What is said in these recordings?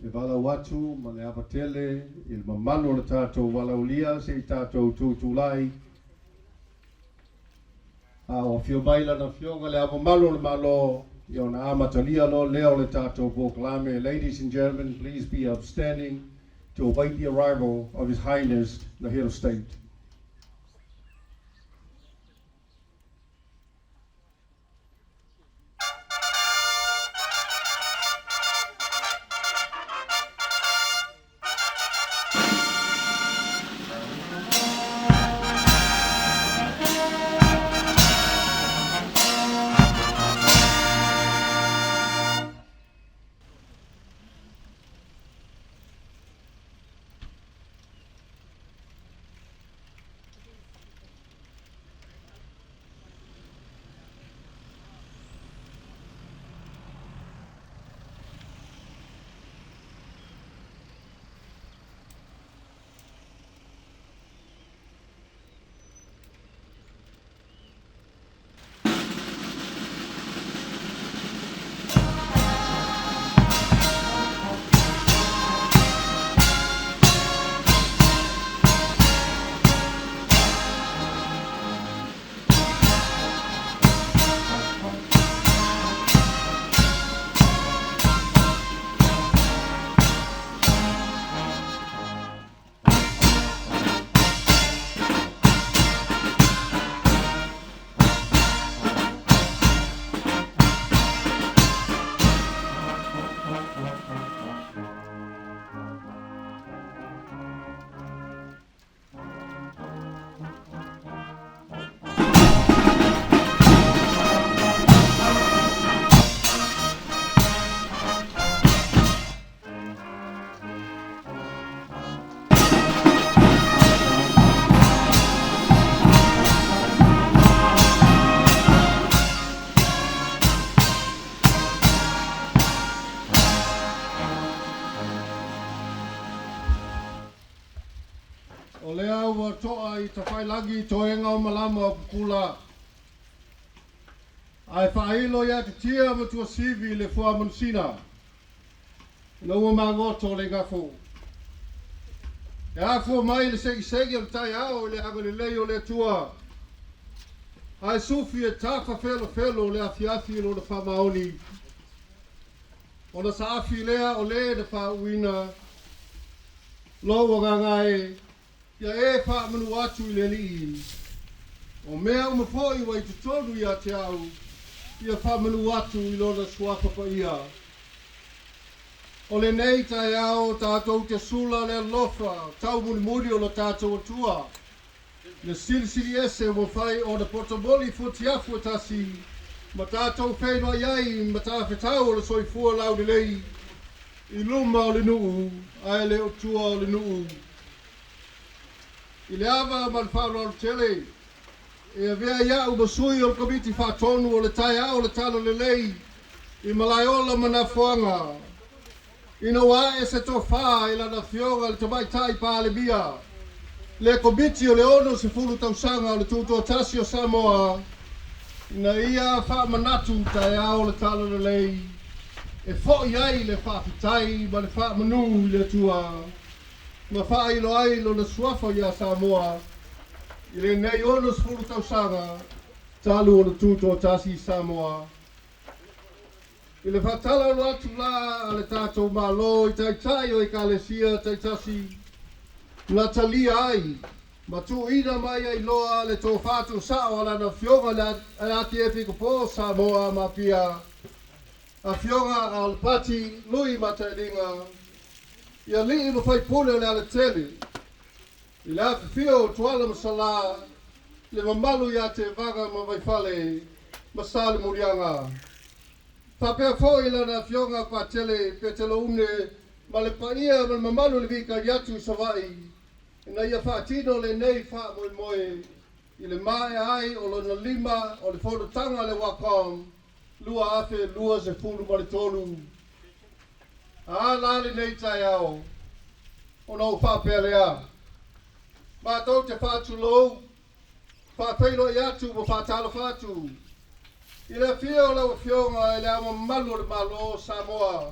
e wala watu ma le Alatele il mamalo le tātou walaulia se i tātou tūtulai o afio'aga na afio'aga le mamalo le malo i ona amatalia lo leo le tātou pokalame. Ladies and gentlemen, please be upstanding to await the arrival of His Highness the Head of State. O lea ua toa I tawhailagi toenga o malama o kukula. Ai whailo ia te tia matua sivi le fua mansina. Ina ua mangoto le ngafo. E afua mai le segi o Taeao le agalelei o le tua. Ai sufi e tafa felo le afi lo le whamaoni. O na saafi lea o le whauina. Lo wangangai. Ia e wha manu atu I le li'i. O mea umafoi wa I tutonu ia Taeao. Ia wha manu atu I lona suafapa ia. O lenei Taeao tātou te sula le Alofa. Tau mulimuri o le tātou atua. Le sili ese mo fai o le portamoli futiafu tasi. Ma tātou whenua iai ma tāwhetau o le soifua laulelei. I luma o le nu'u. Ai le otua o le nu'u. I le ava ma le Alatele. E avea ia umasui o le komiti whatonu o le Taeao o le talalelei. I Malaeola ma Gafoaga. Ina wa e se tofa I lana afio'aga le tamaitai pālemia. Le komiti o le ono se fulu tausanga o le tutuatasi o Samoa. Ina ia whaamanatu Taeao o le talalelei. E fo'i ai le whaapitai ma le whaamanu I le tua. Ma whailo ai lo na suafa ia Samoa. I le nei ono se fulu tausanga. Talu o le tutuatasi Samoa. I le whatala lo atu la a le tātou malo I taitai o Ekalesia taitasi. Na talia ai, ma tu ina mai ai loa le tō whātu sao ala na afio'aga le ati e whikapo Samoa ma pia. Afio'aga al pati lui ma ta'iga. Ia li'i ma whai pule le Alatele. I le awhiwhio o tuala masala, le mamalu ia te vaga ma waifale, ma sale murianga. Tapea foi lana afio'aga patele pe te loune, ma le paia ma le mamalu le vika iatu savai. Ina ia whaatino lenei wha moe. I le mae ai o lona lima o le Fonotaga le wakam. Lua afe lua se fulu ma le tolu. A la lenei Taeao. O nau whapea lea. Ma tau te whaatu lou. Whawhailo I atu mo whaatalo whaatu. I le whio lau whionga I le ama malu le malo Samoa.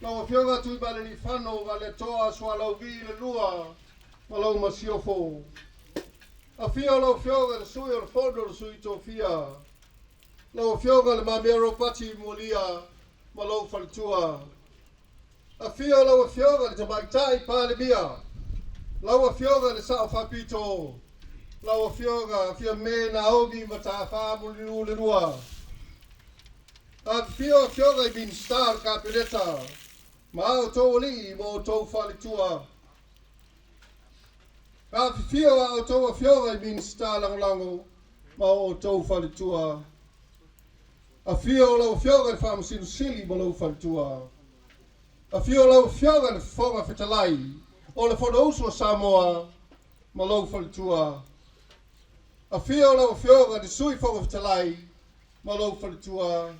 Lau afio'aga tui baleni whano wale atoa swalogi le lua malau masiofo. Afio lau afio'aga le Sui Usufono le Sui Tofia. Lau afio'aga le mamero pati molia malau falitua. Afio lau afio'aga le tamaitai pale mia. Lau afio'aga le sa'afapito. Lau afio'aga afia me na ogi matafa moliu le lua. Afio'aga I bin star kapileta. Mao tō li mo tō whalitua. Ka whiwhia o tō afio'aga I bin star langolango mao o tō whalitua. A whia o lau afio'aga le whamasinu sili mo lau whalitua. A whia o lau afio'aga le whonga whetalai o le Fonotaga o Samoa mo lau whalitua. A whia o lau afio'aga le sui whonga whetalai mo lau whalitua.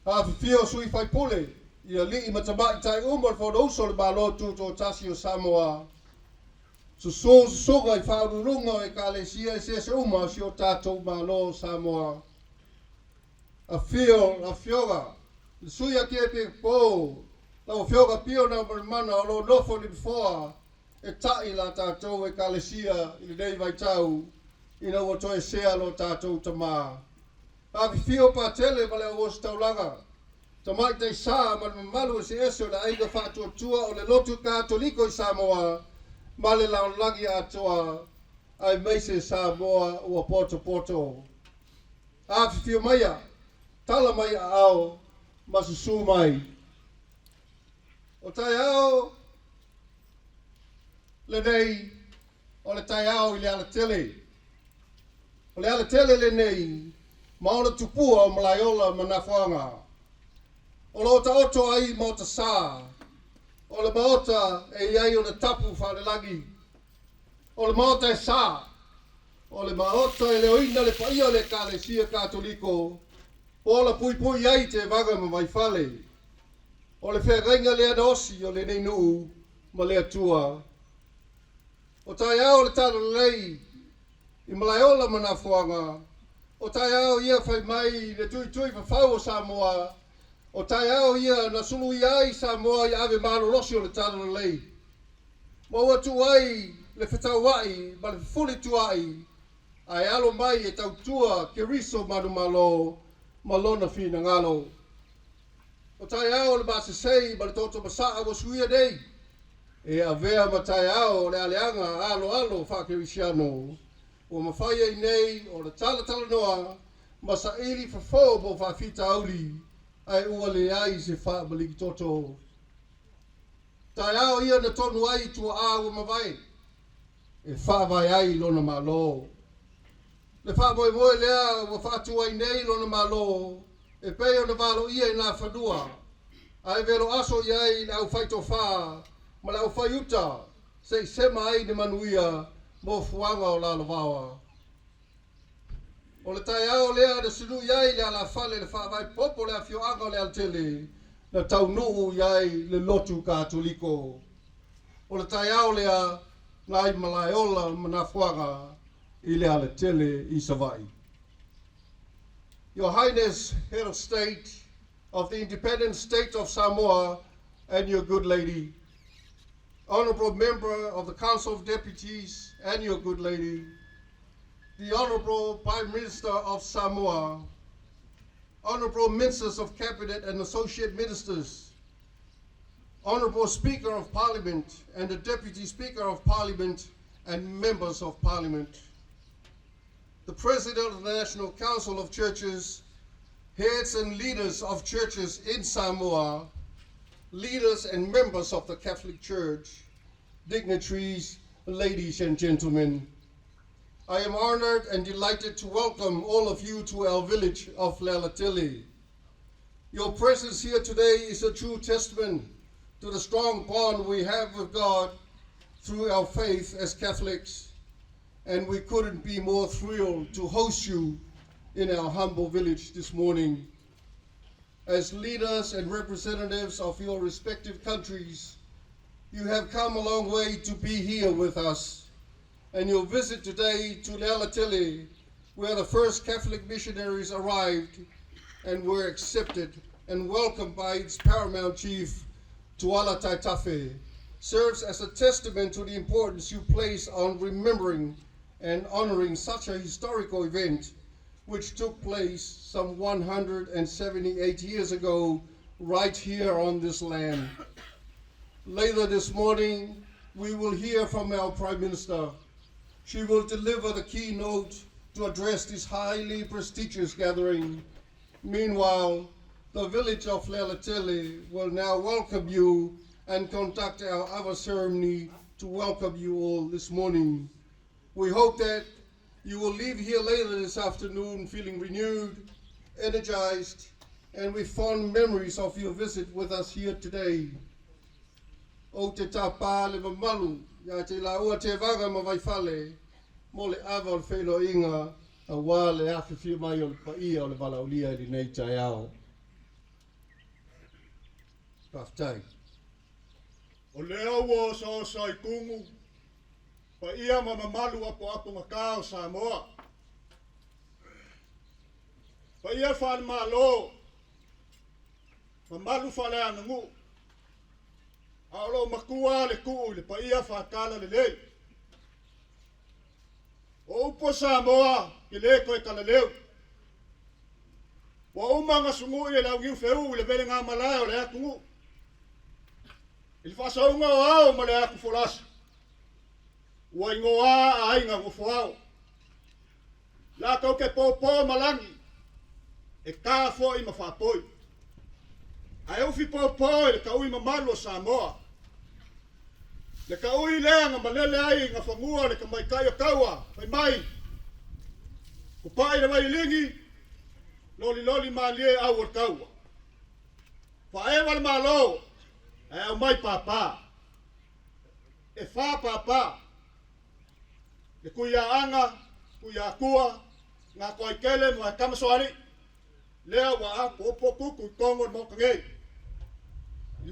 A whiwhia o sui whaipule ia li'i matamai tai umar Fonotaga le lotu tō tasi o Samoa. Susunga I whaururunga o Ekalesia se uma si o tātou malo Samoa. A whio'aga le sui a kepe pō lau whio'aga pio na mana o lo nofo ni before e tai la tātou Ekalesia I lenei vaitau ina ua toe sea lo tātou tamā. A whiwhio patele Malaeola taulaga. Tamai te sa malu se Iesu la aiga whātuatua o le lotu Katoliko I Samoa ma le lalolagi atoa ai meise Samoa ua poto. A whiwhio maia, tala mai a ao ma susu mai. O Taeao lenei o le Taeao I le Alatele. O le Alatele lenei ma ona tupua o Malaeola ma Gafoaga. O lo oto ai mo ta sa. O le maota e iai o le tapu whalelagi. O le maota e sa. O le maota e le oina le paia le Ekalesia Katoliko. O la pui ai te vaga ma mai whale. O le whengainga le adosi o le taunu'u ma le atua. O Taeao le TALALELEI I Malaeola ma Gafoaga. O Taeao ia whai mai le tui whawhau o Samoa. O Taeao ia na sulu ai Samoa I ave malolosi o le TALALELEI. Ma ua tu ai le whetauai ma le fuli tu ai. Ai alo mai e tautua Keriso manu malo malona fina ngalo. O Taeao le basesei ma le toto masaa wa suia nei. E avea ma Taeao le aleanga alo fa kerisiano. O mawhaia I nei o le talatānu'u ma sa ili fafo mo whawhita auli. Ai ua le ai se wha maliki toto. Taeao ia na tonu ai tua a ua mawai. E wha vai ai lona malo. Le wha moe lea ua wha tua ai nei lona malo. E peo na valo ia I nā whanua. Ai velo aso iai le aofa'i tofa. Ma le aofa'i uta. Se sema ai ne manuia mo fuanga o lalovawa. O le Taeao lea na sinu iai le alafale le whaavai popo le afio'aga o le Alatele na taunu'u iai le lotu Katoliko. O le Taeao lea na ai Malaeola ma Gafoaga I le Alatele I Savai. Your Highness, Head of State of the Independent State of Samoa and your good lady, Honorable Member of the Council of Deputies and your good lady, the Honorable Prime Minister of Samoa, Honorable Ministers of Cabinet and Associate Ministers, Honorable Speaker of Parliament and the Deputy Speaker of Parliament and Members of Parliament, the President of the National Council of Churches, heads and leaders of churches in Samoa, leaders and members of the Catholic Church, dignitaries, ladies and gentlemen. I am honored and delighted to welcome all of you to our village of Alatele. Your presence here today is a true testament to the strong bond we have with God through our faith as Catholics, and we couldn't be more thrilled to host you in our humble village this morning. As leaders and representatives of your respective countries, you have come a long way to be here with us. And your visit today to Alatele, where the first Catholic missionaries arrived and were accepted and welcomed by its paramount chief, Tuala Taitafe, serves as a testament to the importance you place on remembering and honoring such a historical event which took place some 178 years ago right here on this land. Later this morning, we will hear from our Prime Minister. She will deliver the keynote to address this highly prestigious gathering. Meanwhile, the village of Alatele will now welcome you and conduct our other ceremony to welcome you all this morning. We hope that you will leave here later this afternoon feeling renewed, energized, and with fond memories of your visit with us here today. O te tāpā le mamalu, ia te laua te vaga mawaifale, mo le awa o le whailoinga, a wā le awhiwhi mai o le paia o le Malaeola i lenei Taeao. Paftai. O lea ua o sai kungu, pa ia mamalu apo ngaka o Samoa. Pa ia whāne malo, mamalu whale anangu. Aolo makua le kuu le pa ia whakala lelei. O upo Samoa ke le koe kalaleu. Wa umanga sungu le lau ngiu wheu le vele ngā malai o le akungu. Il whasaunga o ao ma le aku wholasa. Ua ingoa a ainga ngofoao. La kau ke pōpō malangi. E kā fōi ma whapoi. Ai ufi pōpō le kaui mamalu o Samoa. Le kaui lea ngā malele ai ngā whangua le ka mai kai o kaua. Pai mai. Kupai le mai lingi. Loli malie au o kaua. Whaewa le malo. E au mai papa. E wha papa. Le kuia anga, kuia kua, ngā koe kele mo e kamasoari. Lea wa a popo kuku kongo mo kangei. I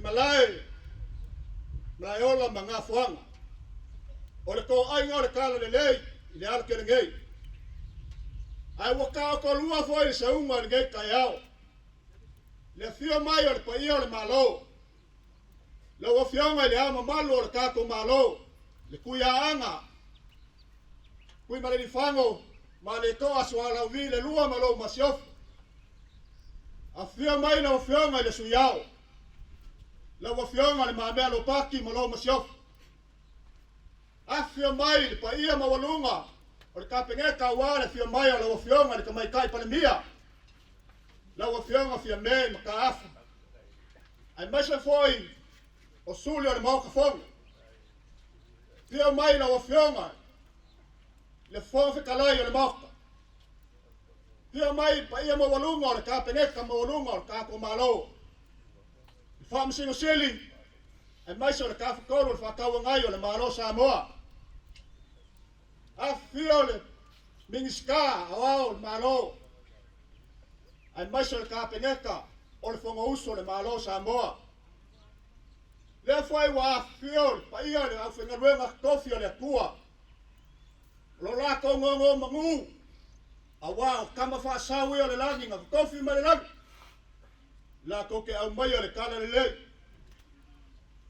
Malaeola ma ngā fuanga. O le ko ainga o le talalelei, i le ala ngei. Ai waka o ko lua foi se unga le ngei Taeao. Le fio mai o le paia o le malo. Le wa fionga le ama malu o le kako malo. Le kuia anga. Kui ma le nifango, ma le toa suala uvi le lua malo masiofu. A fio mai le wa fionga le suyao. Le wa fionga le maamea lo paki malo masiofu. A fio mai le paia ma walunga. O le kapengeka ua le fio mai o le wa fionga le kamaikai palemia. Le wa fionga fia mei ma ka afa. Ai maise foi o suli o le mauka fonga. Fio mai le wa fionga. Le fonga kalai o le mauka. Fio mai paia ma walunga o le kapengeka ma walunga o le kako malo. Wha msingo sili. Ai maise o le kafakolo le whakaua ngai o le malo Samoa. A fio le mingiska o le malo. Ai maise o le kapengeka o le fonga uso le malo Samoa. Le fai wa fio pa ia le au whengaruenga tofi o le kua. Lo la kongo mangu. A wao kama wha sawi o le langi ngā tofi ma le langi. La koke au mai o le talalelei.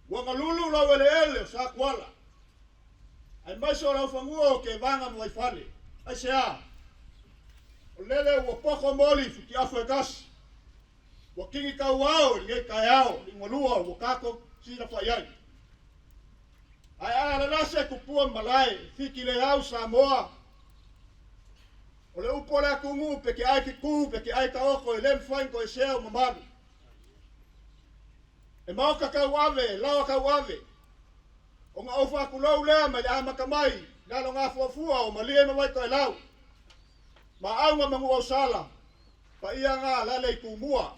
Wanga lulu lau ele'ele o sa kuala. Ai maiso lau whangua o ke vanga mwai whale. Ai sea. O lele ua poko moli fuki afio'aga. Ua kingi kau au ngei Taeao. Ingolua ua kako sira whaiai. Ai alalase kupua malai. Fiki le au Samoa. O le upo le akungu peke ai ki ku peke ai ka oko e lem whain ko e seo mamalu. E mauka kau ave, lawa kau ave. O ngā ofa kulau lea mai ama kamai. Nalo ngā fuafua o malie mawai ko e lau. Ma au ngā mangu o sala. Pa ia ngā lalei kumua.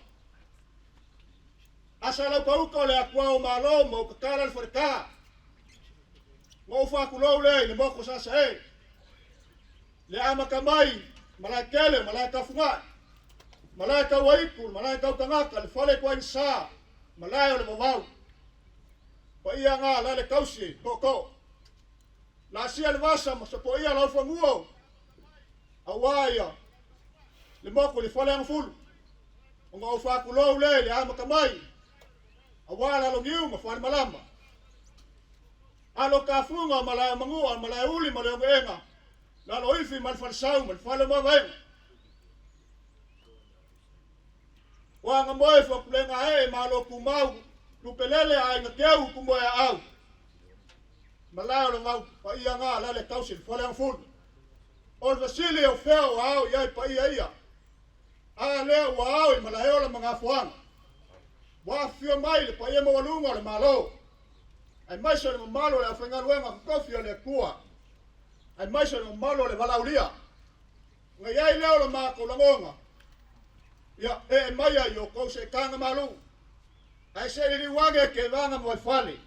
Asa lau pauka o le akua o malo mo kakara le whareka. Ngā ofa kulau lea i le moko sasa e. Le ama kamai, malai kele, malai kafungai. Malai kau waiku, malai kau kangaka, le whale kwa insa. Malai o le mawau. Pa ia ngā lale kausi, koko. La sia le vasa, ma sa po ia lau whanguo. Aoā'ia. Le moko le whale angfulu. o ngā whakulou le ama kamai. Awala longiu ma whare malama. Alo ka funga malaya mangua Malaeuli malaya enga. Lalo ifi mal falsau mal falo mawaenga. Wanga moe whakulenga he malo kumau. Lupelele ai nga keu kumoya au. Malaeola mau pa ia ngā lale kausin fale ang fun. Olva silia o feo au iai pa ia. A leo wa au i Malaeola mga fuanga. Wa fio maile pa ia mawalunga le malo. Ai maisa le malo le awhengaruenga kukofio le kua. Ai maisa le malo le walaulia. Nga iai leo le mako langonga. Ia e maia i o kause kanga malu. Ai se ili wange ke vanga mwai fali.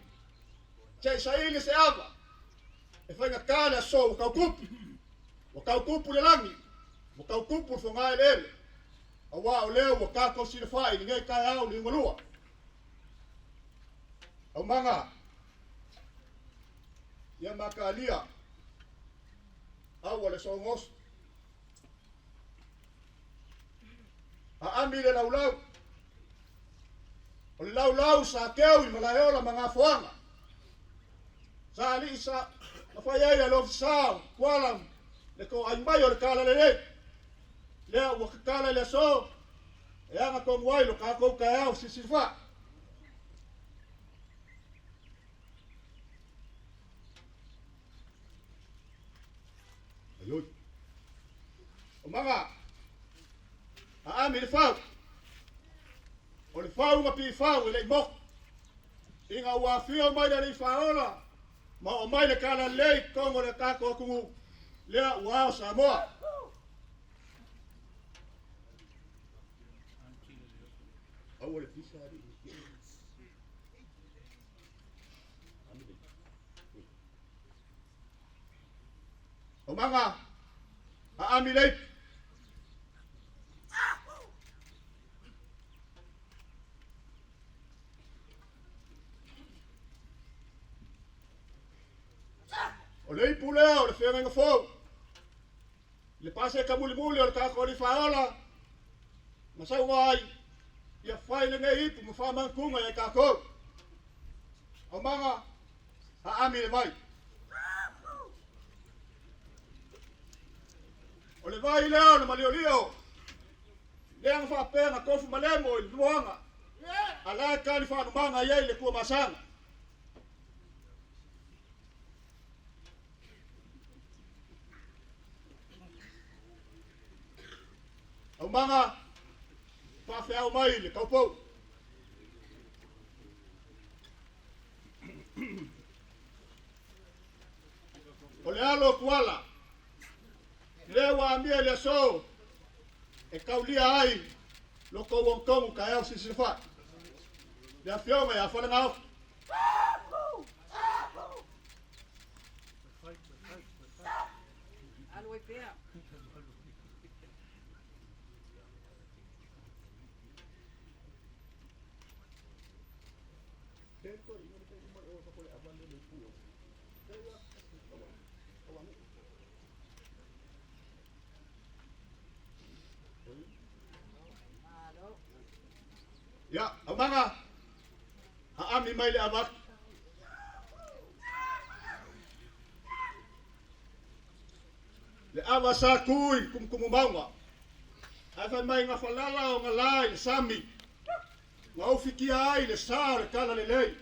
Che sa ili se ava. E whainga kāle a so wakau kupu. Wakau kupu le langi. Wakau kupu whangai ele'ele. A wā o leo wakako sila whai ni ngai kai au ni ngalua. Au manga. Ia makalia. Au wale so ngos. A ami le laulau. O le laulau sa keu i Malaeola mga fuanga. Sa ali sa whaiai alo fisao. Kualam. Le ko ai mai o le KALALELEI. Lea wakakala le so. E anga kong wailo kako Taeao sisifa. Ayun. O mga. Aami le fau. O le fau nga pi fau ele mok. Inga wafio mai le faola. Ma o mai le KALALELEI kongo le kako kungu. Lea wao Samoa. Awal fisa hari. O mga aami lei. O lei pulea o le whenga fau. Le pase ka muli o le kako li faola. Masau wai. Ia whai lenei ipu ma whamangkunga e kako. O mga aami le mai. O le vai leo na maliolio. Leang whapena kofu malemo i luanga. Ala kani whanumanga iei le kua masanga. O mga whawhiau mai le kaupou. O le alo kuala. Le wa ambia le so. E kaulia ai. Loko wongkongu Taeao sisifa. Le afio'aga ya whananga au. Ya, amanga. Aami mai le amak. Le awa sa kui kumkumaunga. Ai mai nga falala o nga lai le sami. Nga ofiki ai le sa le KALALELEI.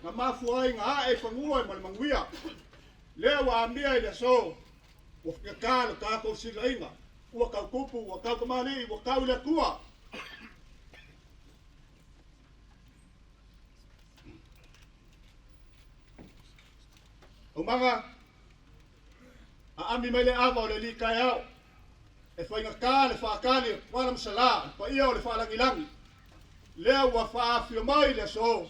Nga mafu ai nga ae whangua i molimauina. Lea wa ambia i le so. Wafika kālo kako sila inga. Ua kau kupu, ua kau kamani, ua kau le kua. O mga aami mai le awa o le li Taeao. E whainga kā le whaakani wala msala. Pa ia o le whaalangilangi. Lea ua whaafio mai le so.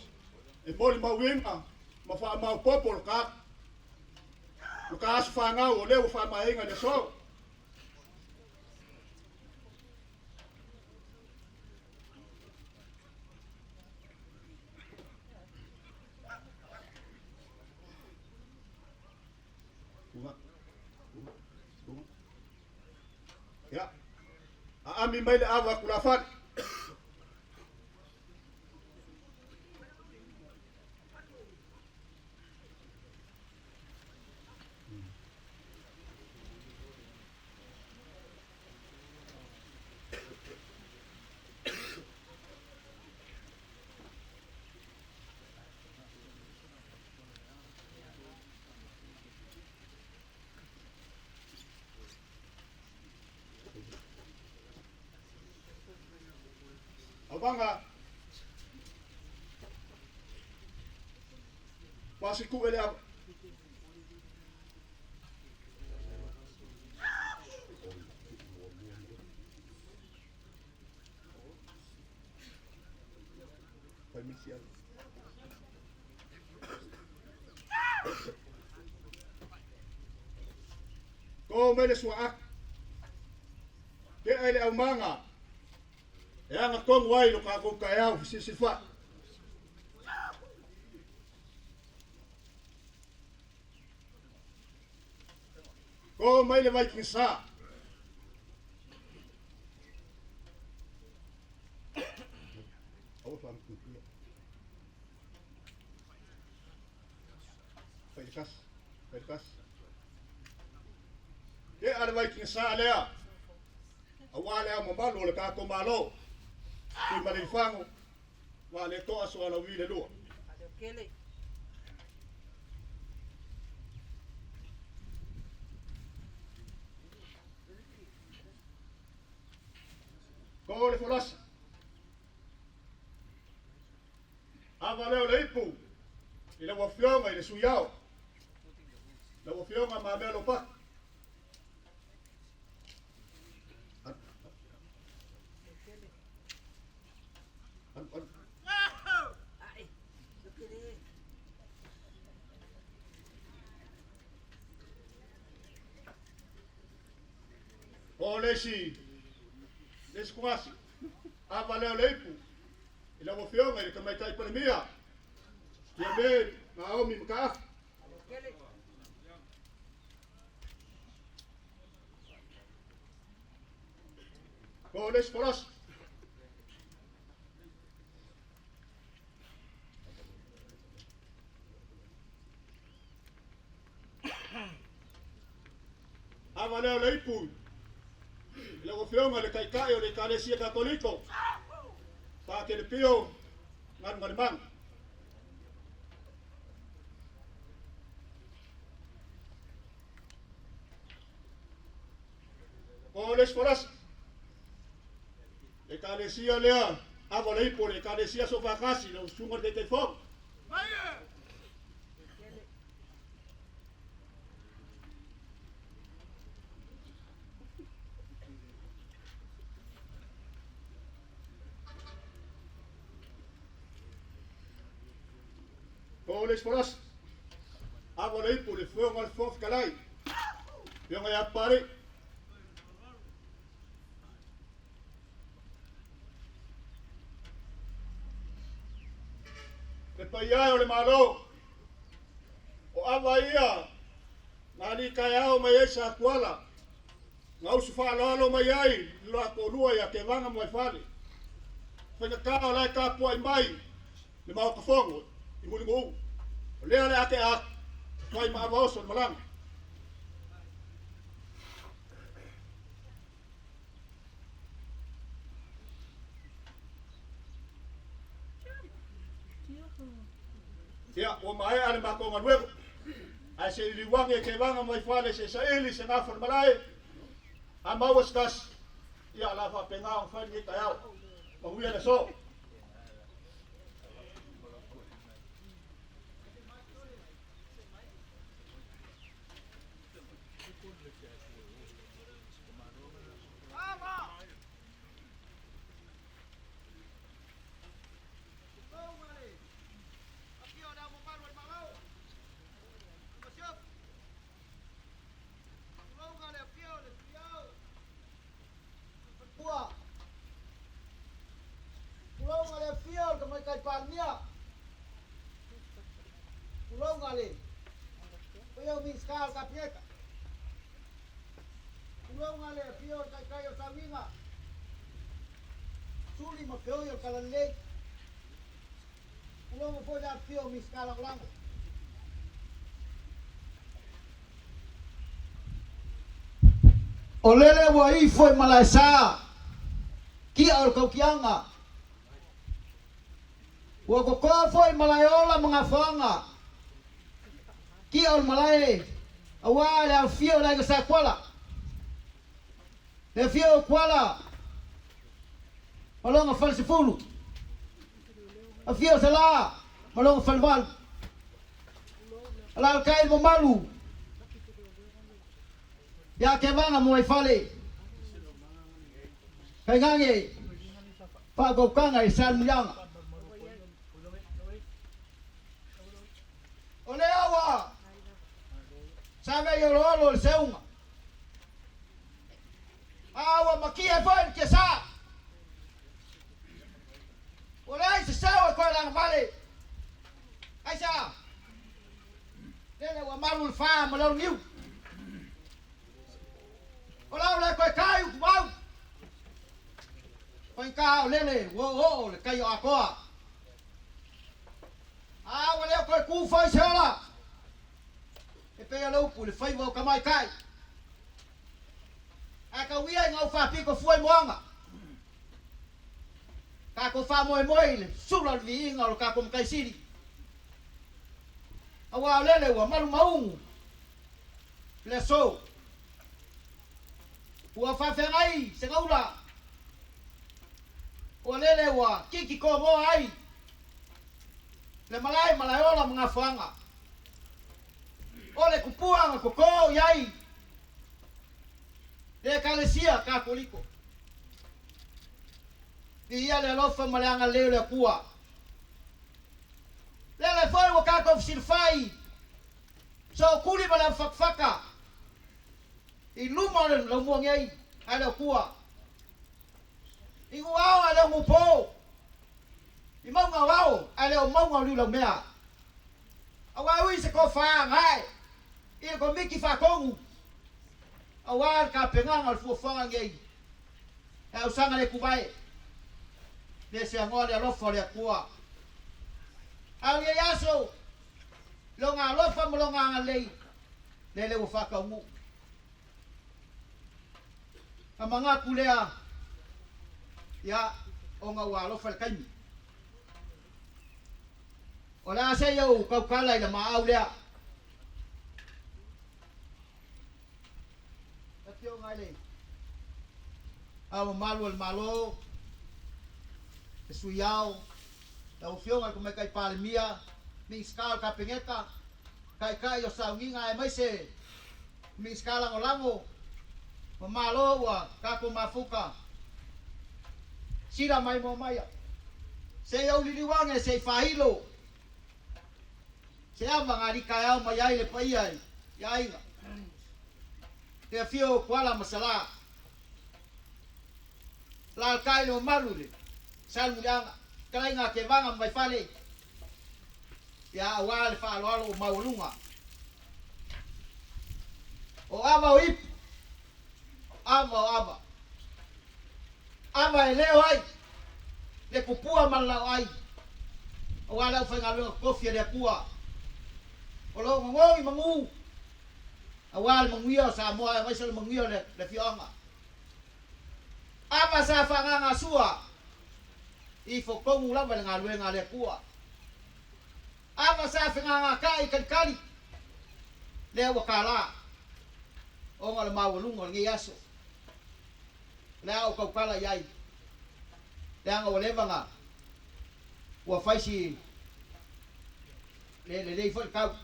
E molimauina ma whaamau popo lo ka. Lo ka asu whaangau o lea ua whaamaenga le so. Ya. Aami mai le awa kulafani. manga pasiku ele ko mele suak ke ele au manga e anga kong wai lo ka ko Taeao sisifa ko mele vai kisa aofa'i Pelikas. Ke ada vai kisa lea awale a mambalo le ka ko malo ki malifango wa le toa so ala wile lo Alatele. ko le folas avale le ipu ile wa fionga ile suyao le wa fionga ma melo pa Ai. Lokele. o lesi kuasi avale le ipu ile wa fionga ile kama tai pandemia ya me Naomi mka Lokele. ko les folas avale le ipu ile wa fionga le kai o le Ekalesia Katoliko pa ke le pio ngan molimauina o les foras Ekalesia lea avale ipu le Ekalesia so vakasi lo sungar de telefon ko les foras avale ipu le fionga le fof kalai fionga ya pare le paia o le malo o aofa'i ngani Taeao mai ai sa kuala ngau su fa lolo mai ai lo ko lua ya ke vanga mai fale fena ka la ka po ai mai le mau ka fongo i molimauina le ale ake a mai ma vaoso malang ya o mai ale ma ko ngwe ai se liwange ke vanga mai fale se saili se na for malai a mawastas ya Alofa pengang fa ni Taeao mahuya na so Olele wai foi malaesa ki al kaukianga wa ko foi Malaeola mga fanga ki al malai awale afio'aga sa kwala le fio kwala malonga falsifulu afio sala malong falval alal kai mo malu ya ke manga mo fale kai ngange pa go kanga isan yang ole awa sabe yo lolo seunga awa makia fon ke sa olai se sawa ko lang male ai sa lele wa marul fa malo niu ola ola ko kai mau ko ka lele wo le kai akoa wale ko ku fa sala e pe alo pu le fai mo kamai kai aka wia ngau fa pi ko foi moanga ka ko fa moi le sula vi ngau ka ko kai siri awa lele wa malu maungu le so wa fa fe ngai se ngaula o lele wa kiki ko mo ai le Malaeola mga Gafoaga ole kupuanga koko yai le Ekalesia Katoliko ia le Alofa maleanga leo le kua le foi wa kako silfai so kuli bala fakfaka i luma le lo mongai ale kua i ngau ale ngupo i maunga wao ale o maunga lu lo mea awa ui se ko fa ngai i ko miki fa kongu awa ka penganga al fu fa ngai e usanga le kubai le se ngole Alofa le kua au ye yaso lo nga Alofa mo lo nga lei le wo fa ka ngu amanga kulea ya o nga wa Alofa le kaimi ola se yo ka kala ila maau lea atio ngale au malo Sui Usufono tau fionga ko mai kai palemia mi skala ka pengeta kai o sauniga e mai se mi skala ngolango malo wa ka ko mafuka sira mai mo mai se yo liliwange se fahilo se ama ngari kai mai ai le pai ai yainga te afio kwala masala la kai no malule salmuanga kai nga ke vanga mai fale ya awal fa alo maulunga o ava ip ava leo ai le kupua malau ai o wala fa ngalo kofia le pua o lo ngoi mangu awal manguio Samoa mai sel manguio le fionga ava sa fa nga sua i fokongu lava nga luenga le kua ava sa nga kai kali le wakala o ngala mawulungo ngi yaso le au kala yai le anga oleva nga wa faisi le fo kau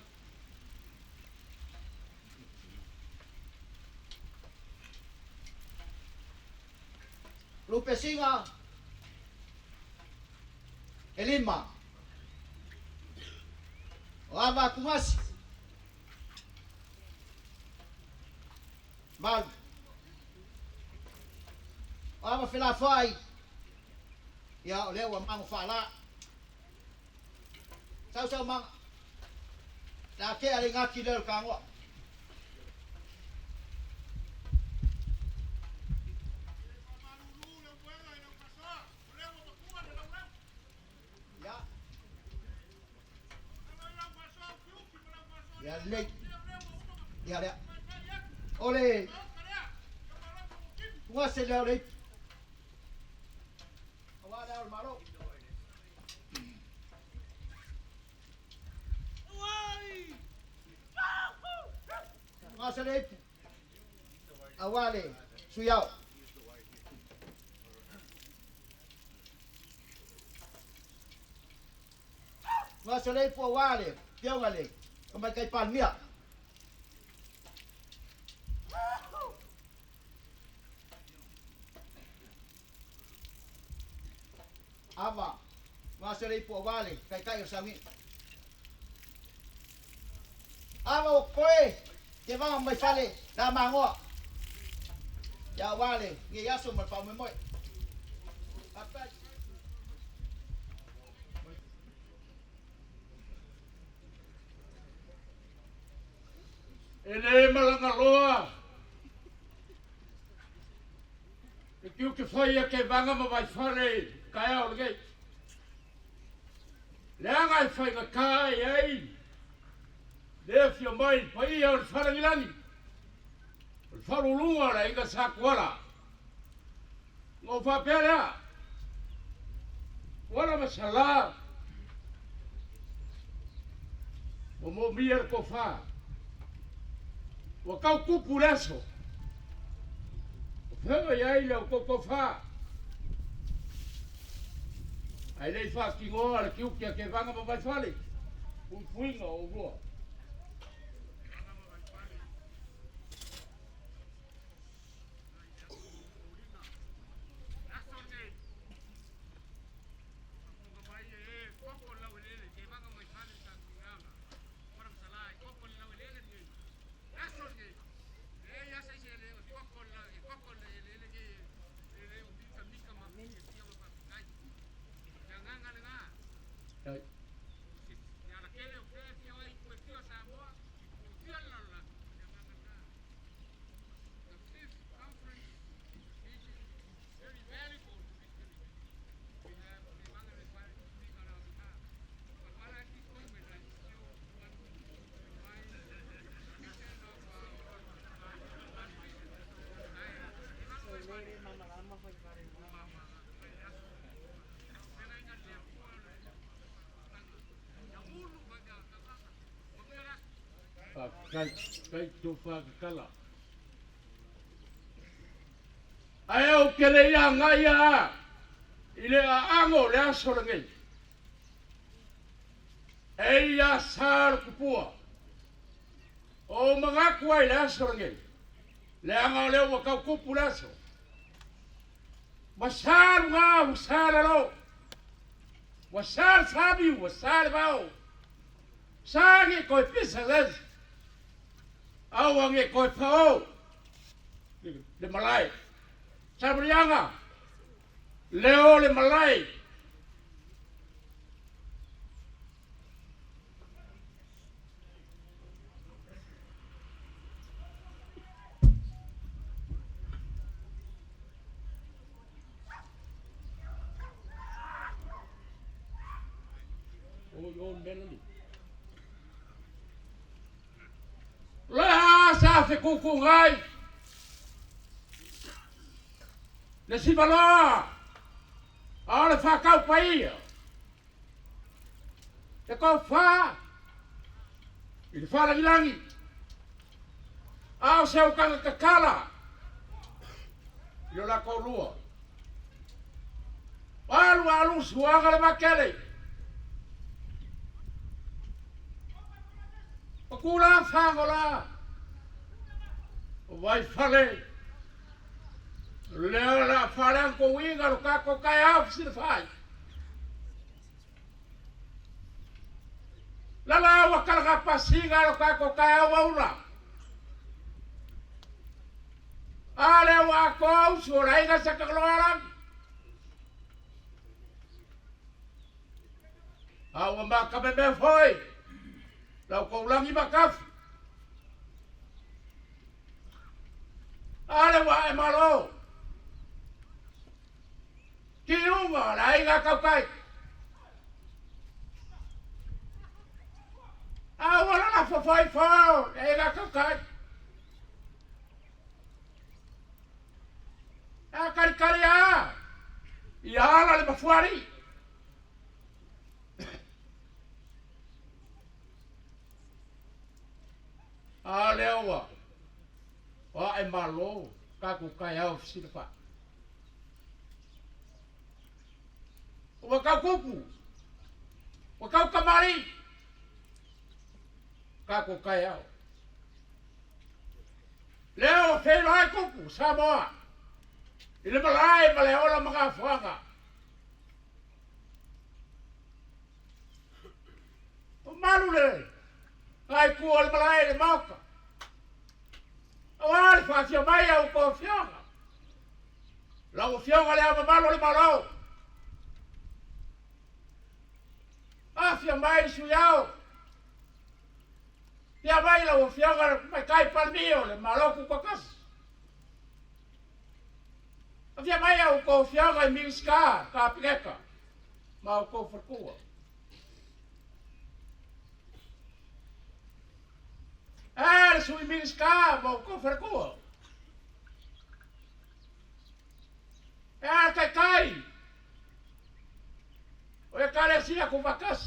lupesinga elima lava kumasi mal lava filafai ya ole wa mang fala sao mang la ke ali ngaki del kangwa ya le ya ole se le ole awala al malo se le awale suyao Masolei po wale, piongale, kamay kay palmia. Ama, masolei po wale, kay kayo sami. Ama koe, ke vanga mai fale, na mango. Ya wale, ngi yaso mai pa moi. Apa? Ele malangaloa. E kiu ke whaia ke vanga ma vai whare kai au lagei. Leanga i whai ka kai ei. Lea fia mai pai au le wharangilangi. Le wharulunga la inga sakuara. Ngō whapea. Wala masala. O mo mia ko wha. Wa kau kupu leso. Whenga iai leo koko wha. Ai lei wha ki ngoa le kiukia ke vanga ma vai whale. Puinga o rua. Kai tu wha kala. Ai au kere ia ngai a. Ile a ango le aso le ngai. Ei a sar kupua. O mangaku ai le aso le ngai. Le anga leo wa kau kupu le aso. Wasar ngā, wasar alo. Wasar sabi, wasar vau. Sāngi koi pisa lezi. Awange koi pao. Le malai. Sabrianga. Leo le malai. Oh, melody. La sa fe kuku ngai. Le si bala. Ale fa kau pai. Te kau fa. Il fa la langi. Au se o kanga kakala. Yo la ko lua. Alu suaga le makele. Kula fangola. Vai fale. Leo la fale ko winga lo kako kai au si fai. La wa kala pasinga lo kako kai au ula. Ale wa ko surai ga sakalola. Au ma ka be foi. Lau kau langi makaf. Ale wa e malo. Kiunga laiga kau kai. Awala la fai fao. Laiga kau kai. Kari a. Ia ala le mafuari. Aleoa. Wa e malo kaku kai au silfa. Wa kau kupu. Wa kau kamari. ko Taeao. Leo whenai kupu, Samoa. I le malai Malaeola ma Gafoaga. O malu le, ngai kua le malai le mauka. O ali whawhia mai au ko whionga. Lau whionga le ama malu le malau. Afia mai Sui au. Ia mai lau whionga mai kai palmio le maloku kakas. Afia mai au ko whionga I minska ka pikeka. Ma au ko whakua. Sui minska ma au ko whakua. Kai. O Ekalesia Katoliko.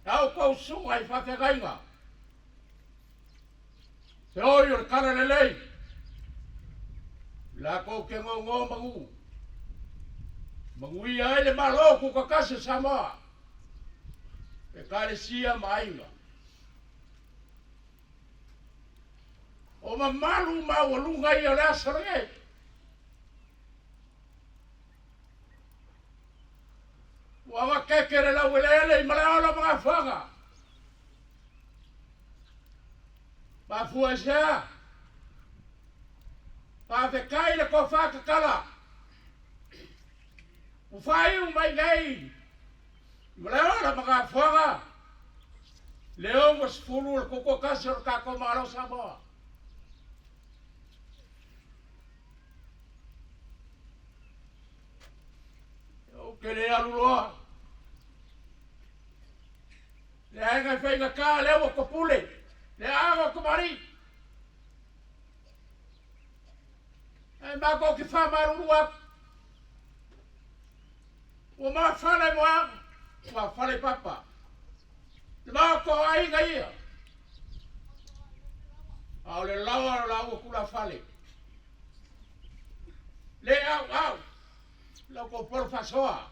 Au ko sunga I whawhiagainga. Te oi o TALALELEI. La ko ke ngongo mangu. Mangui ai le maloku kakase Samoa. Ekalesia mainga. O mamalu mawalunga I ole asarei. Wawa kekere lau ele'ele I Malaeola ma Gafoaga. Ma fuasea. Pa fekai le ko whakakala. Ufai mai nei. Malaeola ma Gafoaga. Leo mas fulu le koko kasar kako malo Samoa. O kere aluloa. Le ainga whainga ka leo ko pule. Le awa ko mari. E mako ki whamarurua. O ma whane moa. Wa whane papa. Le mako ainga ia. Au le lawa lawa kula whale. Le au. Lau ko porfasoa.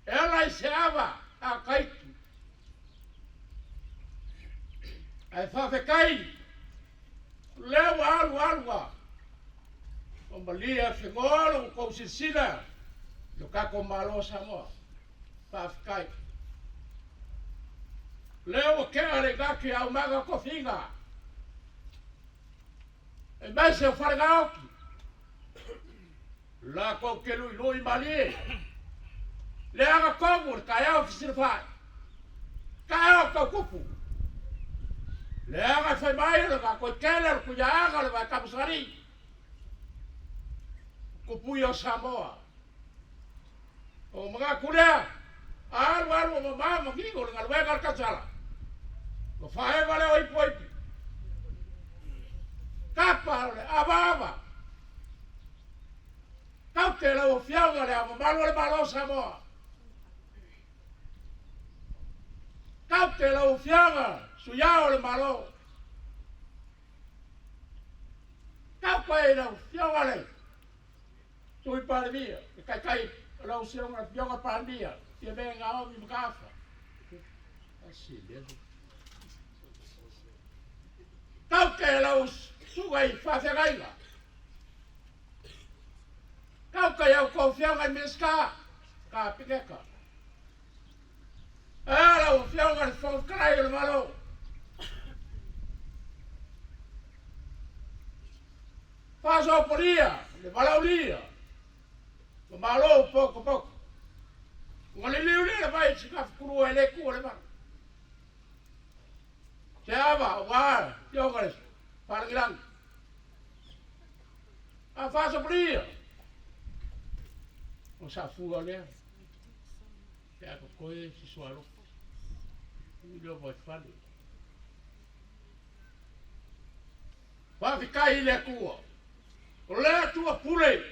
Ela I se ava a kaitu. Ai whawhekai. Leo alua. O malia whengolo ko sisina. Lo kako malo Samoa. Whawhekai. Leo kea le gaki au maga ko whinga. E mese o wharengaoki. La ko ke lui mali. Le aga kongur Taeao fisirfai. Taeao ka kupu. Le aga fai mai le ko kele ku ya aga le ka busari. Kupu yo Samoa. O mga kulea. Alu mama ngigo le ngalwe ka kachala. Ko fae vale oi poi. Kapa le ababa. Kau te lau whiaunga lea malu le malo Samoa. Kau te lau whiaunga Sui au le malo. Kau koe lau whiaunga le. Tui parimia. Kai lau whiaunga whiaunga parimia. Ia mea ngā omi makafa. Kau te lau sugai whawhegainga. Kau ka iau ko whiaunga minska ka pikeka. Lau whiaunga le whakarai le malo. Whasoporia, le malaulia. Ko malo poko. Ngale liu le vai chika kurua ele ku le mar. Te ava wa whiaunga le parangilang. A whasoporia. O sa fuga lea. Te ako koe si sualo. Ilo voi whanu. Whawhikai le kua. O lea tua pule.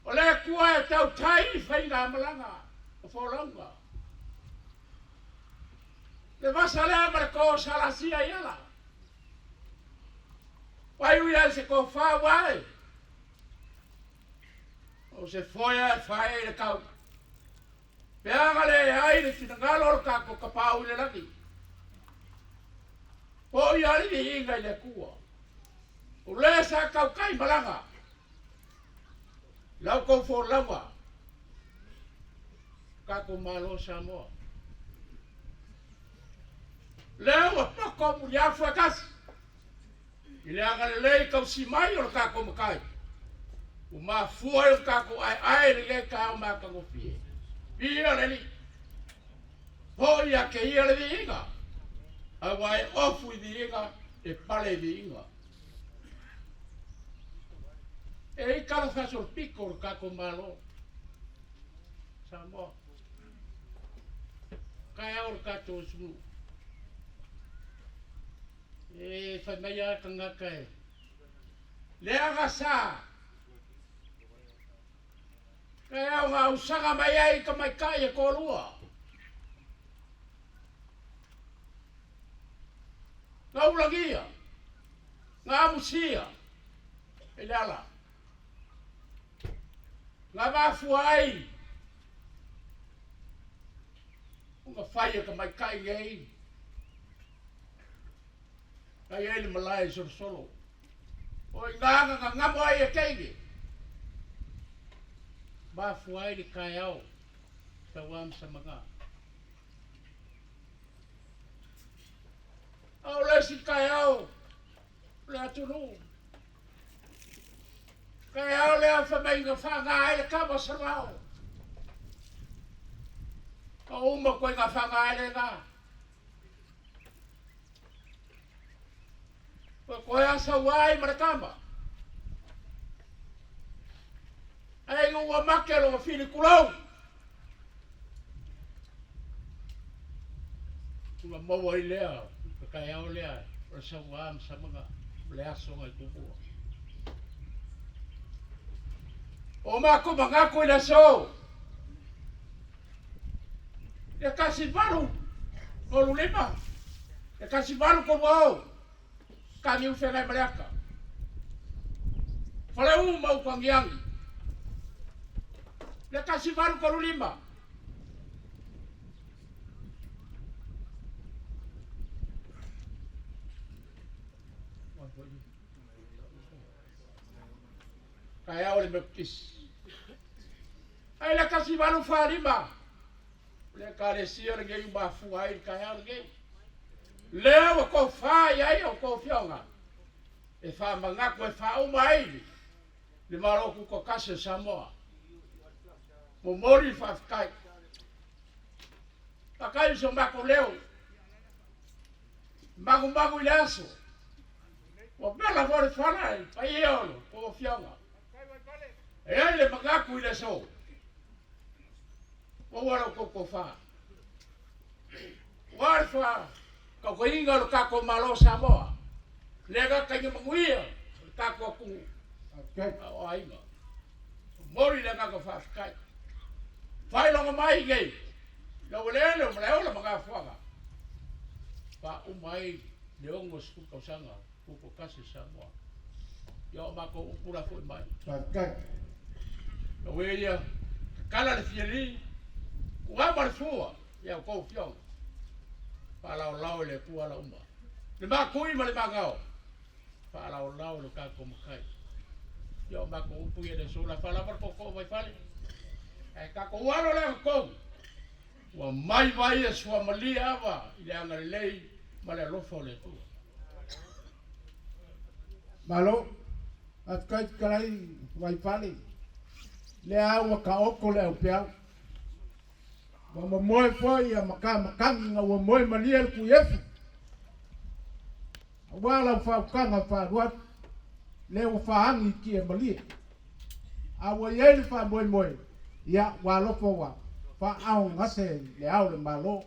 O lea kua e tau tai whainga malanga. O whaolanga. Le vasa lea mara ko salasia iala. Wai ui se ko whawai. O se foia whae le kau. Peanga le ai le tinangalo ka ko kapau le lagi. O ia ni inga le kua. O le sa kau kai malanga. Lau ko for lama. Ka ko malo Samoa. Leo a ko mu ya fakas. Ile aga le kau si mai o ka ko makai. O ma fuai ka ko ai le ka o ma ka ko fie. Ia le ni. Ho ia ke ia le inga. Awai ofu di inga e pale di inga. E kala faso pico ka ko malo. Samoa. Kaya or ka to smu. E fa maya kanga kai. Le aga sa. Kaya nga usaga maya I ka mai kai ko lua. Lalolagi, musia, ele'ele, aofa'i, aofa'i ka mai kai ngai, kai ele malai solo, o nga ngamo ai kei, aofa'i di Taeao, tawam samaga. Au le si Taeao, le taunu'u. Taeao le afio'aga whanga ele kama sarau. Ka uma koe ngā whanga ele ngā. Koe asa wai marakama. Ai ngua make lo whiri kulau. Kuma maua I lea. Taeao lea, rasa wam samaga, le aso ngai tupua. O mako mangako I so. E kasi baru, ngolu lima. E kasi baru ko wau. Kami ufengai Malaeola. Faleu mau kangiangi. Le kasi baru ko lima. Taeao le mekis. Ai la kasi balu farima. Le Ekalesia le ngai mafu ai Taeao le ngai. Leo ko fai ai o ko fionga. E fa mangako e fa o mai. Le maroku ko kase Samoa. Mo mori fa kai. Pakai so mako leo. Magu ilaso. O bela vore fanai, pai olo, ko fionga. E ai le magaku I le so. O wala ko fa. Warfa ka ko inga lo ka ko malo Samoa. Lega ka ni manguia ka ko ku. O ainga. Mori le ka ko fa kai. Fai lo mai ngai. Lo lele Malaeola Gafoaga. Pa umai le ongos ku ka sanga ku ko kasi Samoa. Yo mako pura foi mai. Kai. O ia kala le fieli. Ua marfua ia ko fiong. Pa lao le pua la uma. Le makui ma le magao. Pa lao le ka ko makai. Yo mako upu ia le sola fa la ko vai fale. E ka ko walo le ko. Wa mai vai e sua malia va I le anga lei ma le Alofa le tu. Malo at kai kai vai fale. Le au ka oko le au pia. Wa moe foi ia makang nga wa moe malia ku yefu. Wala fa kanga fa ruat le wa fa hangi ki e malia. Awa yele fa moe ia wa lofo wa fa au ngase le au le malo.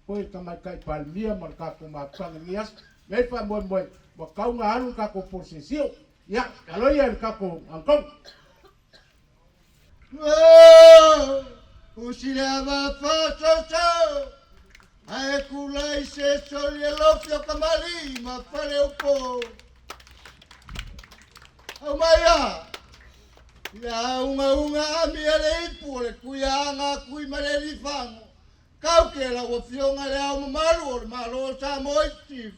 Poi ka kai palmia mar ka ko ma kanga nias. Me fa moe wa kau nga haru ka ko posesio. Ya, kalau ia ka ko angkong. Usilava fasoso, ai kulai se solia lofio kamali, ma fale upo. Amaya, Ia unga ami ele ipu le kuianga kui maleli fango. Kau ke la ua fionga le au mamalu o le malo Samoa Chief.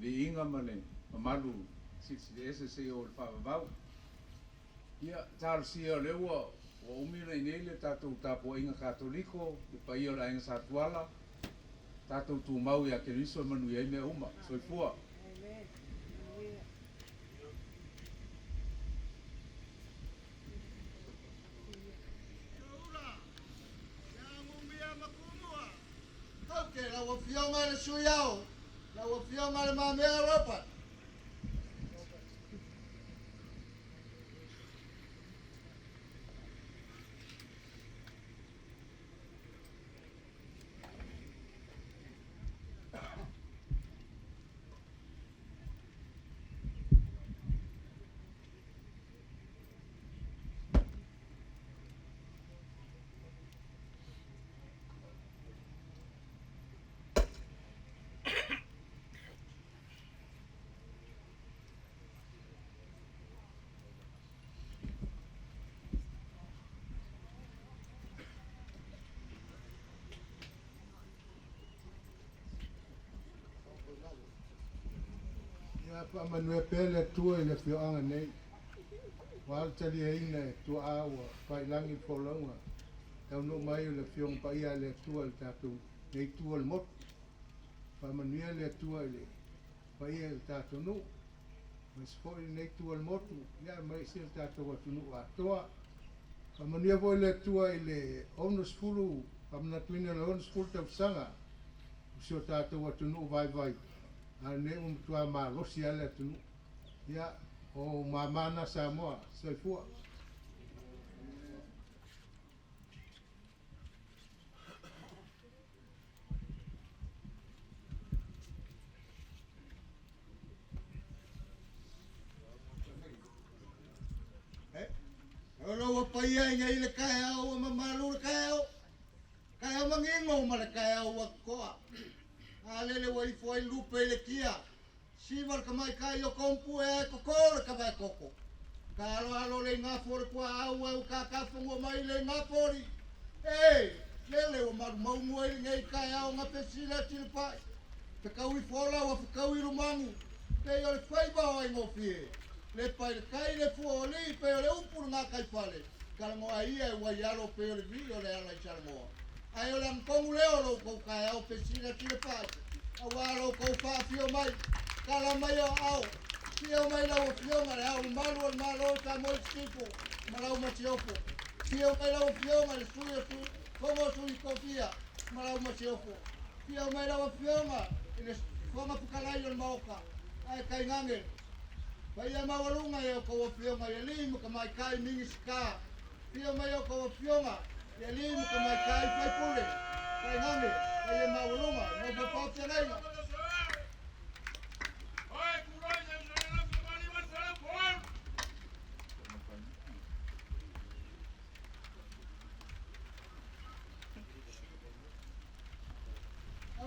Le inga mane malu ese se o fa vau ia tal si o le o umira inele tatu tapo inga katoliko i pai o la inga satuala tatu tu mau ia Keriso manu ia me uma soi fua Okay, la ua fionga le Sui Au. La ua fionga le mamea ropa. Ia pa manue pele tua i le afio'aga nei. Wa tali aina e tua awa pai langi polonga. Taunu'u mai o le afio'aga pa ia le tua le tatou nei tua le motu. Pa manuia le tua i le pa ia le tagatānu'u. Ma se fo'i nei tua le motu ia mai se le tatou atunu'u atoa. Pa manuia foi le tua i le ono sefulu pa manatuina le ono sefulu tausaga. Usi o tatou atunu'u vai. Ane tua malosi ale atunu ia o mamana Samoa soifua Olo wa paia inga i le Taeao o mamalu le Taeao. Taeao mangingo ma le Taeao wa koa. Alele wa i foi lupe le kia. Siva ka mai kai o kompu e koko le ka vai koko. Ka alo le ngafo le kwa au e ka ka fongo mai le ngafori. Lele o maru maungu e ngai kai au nga pesila tilpai. Te kaui fola wa kaui rumangu. Te o le faiba o ngofie. Le pai le kai le fuoli pe o le upur nga kai pale. Kalango ai e wa yalo pe o le video le ala Samoa. Ai o le mkongu leo lo ko kai au pesila tilpai. Awalo ko fa fio mai. Kala mai o au. Fio mai la o fio mai au malo ta mo tipo. Malau machiopo. Fio mai la o fio mai suyo su. Como sui kofia. Malau machiopo. Fio mai la o fio mai. Ile fonga pukalai o moka. Ai kai ngange. Vai a mawalunga e o ko fio mai limu ka mai kai mingi ska. Fio mai o ko fio mai. E limu ka mai kai pai pule. Kai ngange. Vai a mawalunga. No po pa ngai.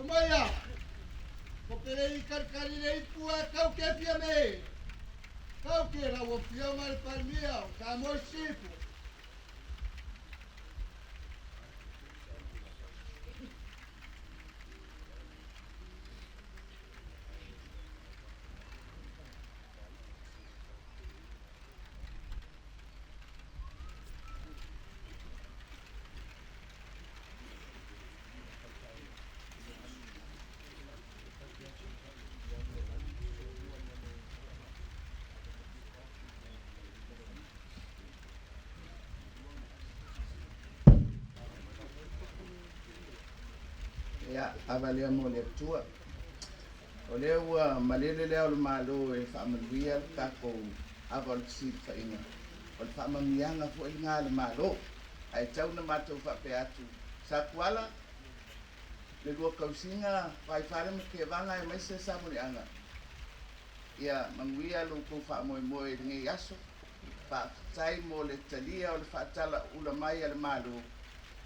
Maya, ko pere karkari nei pua kau ke pia me. Kau ke ra wo pia mal palmia, ka mo sipu. Ya, avalea mo le tua. O le ua malelele o le malo e whaamanuia kako aval si whainga. O le whaamamianga fo i ngā le malo. Ai tau na mātou whape atu. Sa kuala, le lua kausinga, vai whare me ke vanga e maise sa murianga. Ia manguia lo ko whaamoemoe nge yaso. Whaatai mo le talia o le whaatala ula mai ale malo.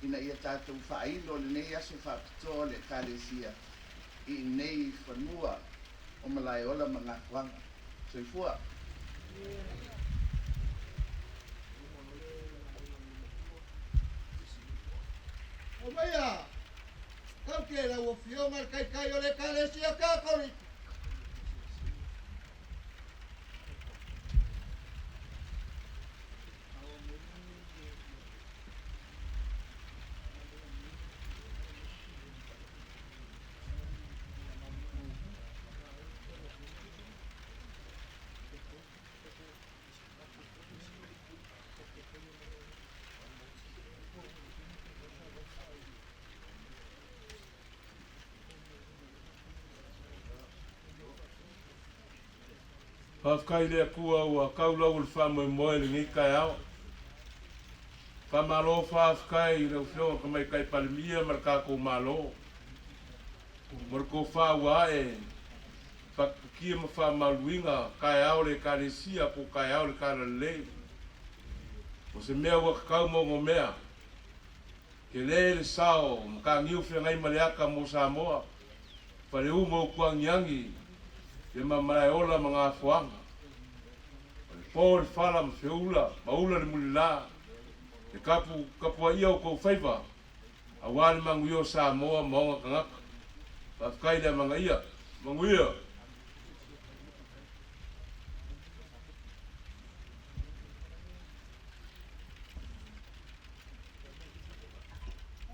Ina ia tātou whailo le nei aso whaapitoa le Ekalesia I nei whanua o Malaeola ma Gafoaga. Sui fua. O maia, kau ke la o fionga kai o le Ekalesia Katoliko. Hafkai le kua ua kaulau le whamoemoe le ngi Taeao. Whamalo whafkai le ufio kamai kai palimia marako malo. Marko whaua e whakakia ma whamaluinga Taeao le Ekalesia po Taeao le TALALELEI. O se mea ua kakau mongo mea. Ke le sao maka ngiu whiangai maleaka mo Samoa. Whare umo kuangiangi. Ke Malaeola mga afo'aga. Po le fala ma feula, maula le mulila. Ke kapuaia o kou whaiva. Awale manguio Samoa maonga kangaka. Whafkai le mangaia. Manguia.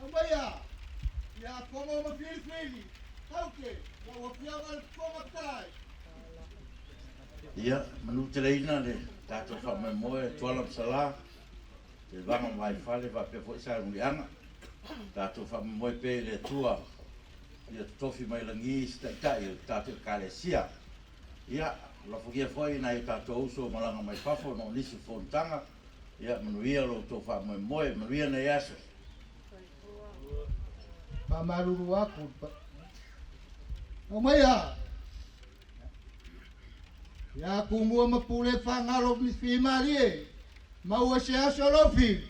O maia, ia kongo ma fili. Kauke, la o fionga le kongo tai. Ia, manu te leina le tātou whamemoe tuala msala. Te wanga mai whale whape fo isa rungianga. Tātou whamemoe pe le tua. Ia tofi mai langi staitai o tātou Ekalesia. Ia, la fugia foi na i tātou uso malanga mai pafo no nisi Fonotaga. Ia, manuia lo tō whamemoe, manuia na Iesu. Pamaruru aku. O maia, ia kumua mapule whangaro mi whimarie, maua se aso lofi.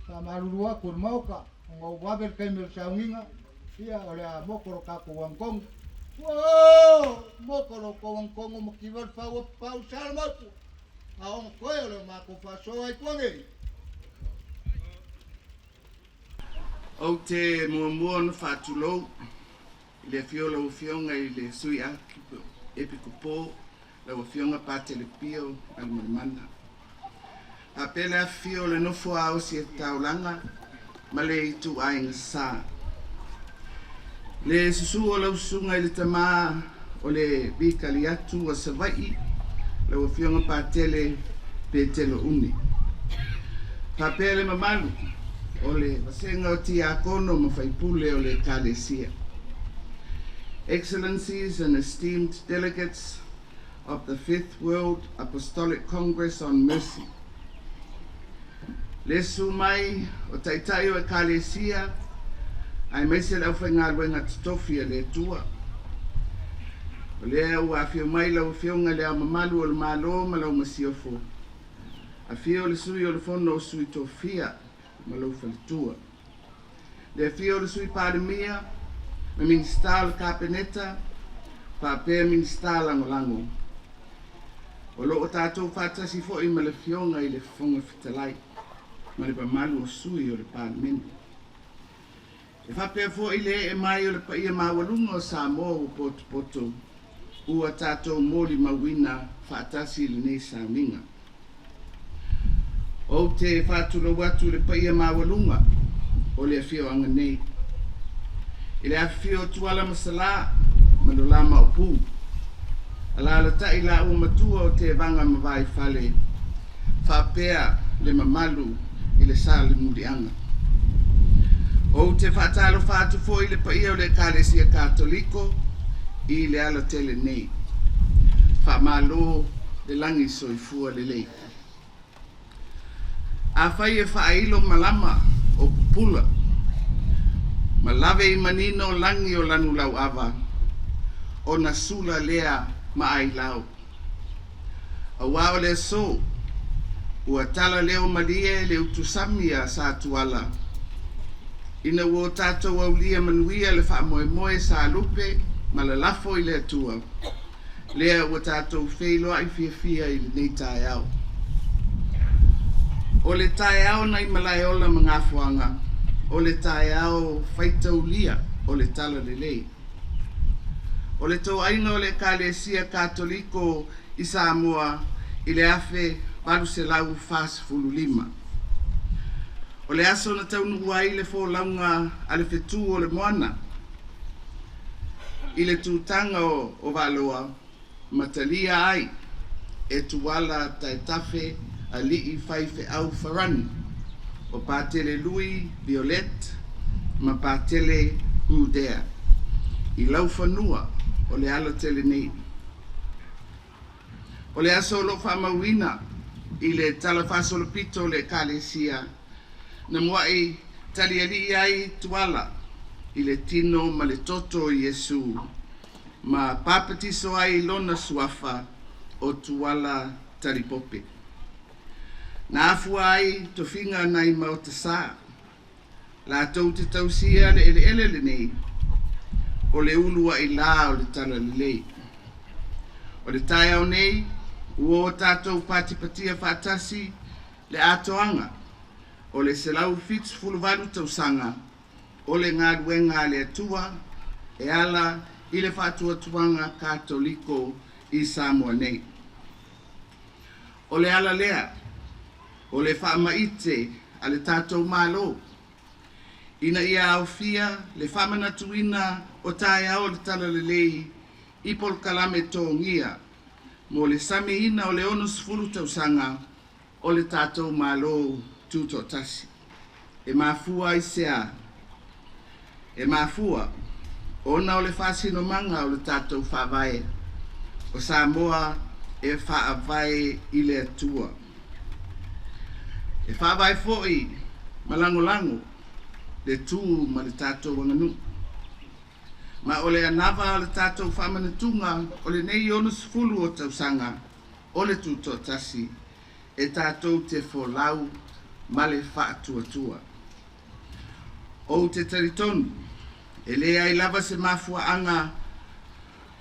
Pamaruru aku mauka, ngau wabel kemel sauniga. Ia ole a mokoro kako wangkong. Wow, mokoro ko wangkong mo kiwal pau salmatu. Aong koe ole mako faso ai kwange. O te mua na whātulou, I le fiola o fionga I le sui epikupo, le o fionga patelepio al molimauina. A pele a fiola nofo au si e taulanga, ma le I tu ainga sa. Le susu o lau sunga I le tamā o le bikali atu o savai, le o fionga patele pe telo uni. Pa pele mamalu, o le vasenga o tiakono ma faipule o le Ekalesia. Excellencies and esteemed delegates of the 5th World Apostolic Congress on Mercy. Le sumai o taitai o Ekalesia, ai maise lau whainga luenga tutofi le tua. O lea ua afio mai lau whionga lea mamalu o le malo ma lau masiofo. Afio le Sui Usufono o Sui Tofia ma lau whalitua. Le afio le Sui Parimia ma minsta le kapeneta pa pe minsta langolango. O lo o tātou whātasi fo I ma le whionga I le whonga whitalai ma le pamalu o Sui o le Parimia. E whapea fo I le e mai o le paia mawalunga o Samoa o poto ua tātou molimauina whaatasi lenei sauniga. O te whātula watu le paia mawalunga o le afio'aga nei. I le afio tuala masala ma lo lama o pū. Ala la tai la ua matua o te vanga ma vai fale. Whapea le mamalu i le sa le mulianga. O te whaatalo whaatu fo i le paia o le Ekalesia Katoliko i le Alatele nei. Whamalo le langi soifua lelei. Aofa'i e whaailo malama o pupula. Malave i manino langi o lanu lau awa. O na sula lea ma ai lau. Awa o le so. Ua tala leo malie le utusamia sa tuala. Ina ua tātou au lia manuia le wha moe moe sa lupe ma le lafo i le atua. Lea ua tātou wheiloa i fia i le nei Taeao. O le Taeao nei Malaeola ma Gafoaga. O le Taeao whaitau lia o le TALALELEI. O le tauaiga o le Ekalesia Katoliko i Samoa i le afe walu se lau fas fululima. O le aso na taunu'u ai le fōlaunga a le whetū o le moana. I le tūtanga o waloa matalia ai e tuala taetafe a li'i whaife au farani. O pātele lui violet ma pātele hudea. I lau whanua o le Alatele nei. O le aso lo whamauina i le talawhasolopito o le Ekalesia na moai taliali ai tuala i le tino ma le toto i Iesu ma papatiso ai lona suafa o tuala talipope. Na afua ai tofinga nai mautasa la tau te tausia le ele'ele lenei o le ulua i la o le TALALELEI. O le Taeao nei ua o tātou patipatia whaatasi le atoanga o le selau fits fuluvalu tausanga o le ngaduenga le atua e ala i le whaatuatuanga Katoliko i Samoa nei. O le ala lea o le whaamaite a le tātou malo ina ia aofia le whamanatuina o Taeao le TALALELEI i polkalame tōngia mo le sameina o le ono sefulu tausanga o le tātou malo tutotasi. E mafua i sea. E mafua ona o le whasinomanga o le tātou whavae o Samoa e whaavae i le atua. E whavae foi malangolango le tū ma le tātou wanganu. Ma o le anava o le tātou whamanatunga o le nei ono sefulu o tausanga o le tutotasi e tātou te wholau ma le whaatuatua. O te taritonu e lea i lava se mafuaanga